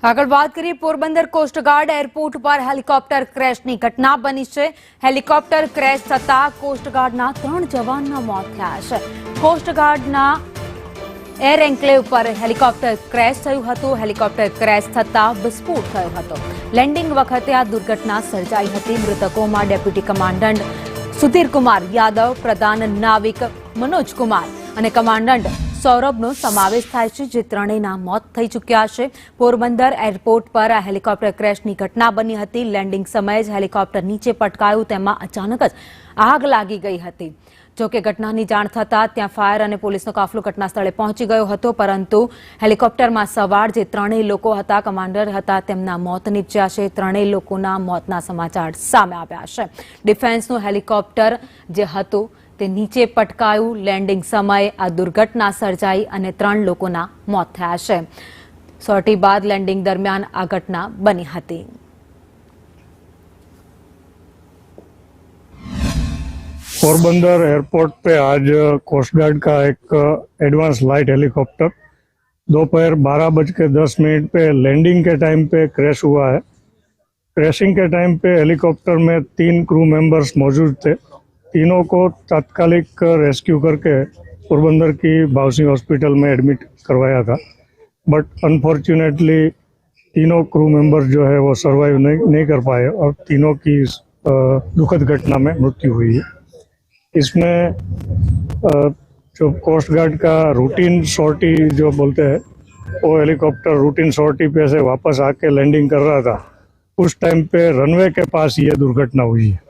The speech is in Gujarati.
આગળ વાત કરીએ પોરબંદર કોસ્ટગાર્ડ એરપોર્ટ પર હેલિકોપ્ટર ક્રેશની ઘટના બની છે। હેલિકોપ્ટર ક્રેશ થતા કોસ્ટગાર્ડના 3 જવાનના મોત થયા છે। કોસ્ટગાર્ડના એર એન્કલેવ પર હેલિકોપ્ટર ક્રેશ થયું હતું। હેલિકોપ્ટર ક્રેશ થતા વિસ્ફોટ થયો હતો। લેન્ડિંગ વખતે આ દુર્ઘટના સર્જાઈ હતી। મૃતકોમાં ડેપ્યુટી કમાન્ડન્ટ સુધીર કુમાર યાદવ, પ્રધાન નાવિક મનોજ કુમાર અને કમાન્ડન્ટ સૌરભનો સમાવેશ થાય છે, જે ત્રણેયના મોત થઈ ચૂક્યા છે। પોરબંદર એરપોર્ટ પર આ હેલિકોપ્ટર ક્રેશની ઘટના બની હતી। લેન્ડિંગ સમયે જ હેલિકોપ્ટર નીચે પટકાયું, તેમાં અચાનક જ આગ લાગી ગઈ હતી। જોકે ઘટનાની જાણ થતાં ત્યાં ફાયર અને પોલીસનો કાફલો ઘટના સ્થળે પહોંચી ગયો હતો, પરંતુ હેલિકોપ્ટરમાં સવાર જે ત્રણેય લોકો હતા, કમાન્ડર હતા, તેમના મોત નીપજ્યા છે। ત્રણેય લોકોના મોતના સમાચાર સામે આવ્યા છે। ડિફેન્સનું હેલિકોપ્ટર જે હતું તે નીચે પટકાયું। લેન્ડિંગ સમયે આ દુર્ઘટના સર્જાઈ અને 3 લોકોના મોત થયા છે। સોર્ટી બાદ લેન્ડિંગ દરમિયાન આ ઘટના બની હતી। पोरबंदर एयरपोर्ट पे आज कोस्ट गार्ड का एक एडवांस लाइट हेलीकॉप्टर दोपहर 12:10 पे लैंडिंग के टाइम पे क्रैश हुआ है। क्रैशिंग के टाइम पे हेलीकॉप्टर में 3 क्रू मेंबर्स मौजूद थे। तीनों को तात्कालिक रेस्क्यू करके पोरबंदर की भावसिंह हॉस्पिटल में एडमिट करवाया था, बट अनफॉर्चुनेटली तीनों क्रू मेंबर्स जो है वो सर्वाइव नहीं कर पाए और तीनों की दुखद घटना में मृत्यु हुई है। इसमें जो कोस्ट गार्ड का रूटीन सॉर्टी जो बोलते हैं, वो हेलीकॉप्टर रूटीन सॉर्टी पे से वापस आके लैंडिंग कर रहा था। उस टाइम पे रनवे के पास ये दुर्घटना हुई है।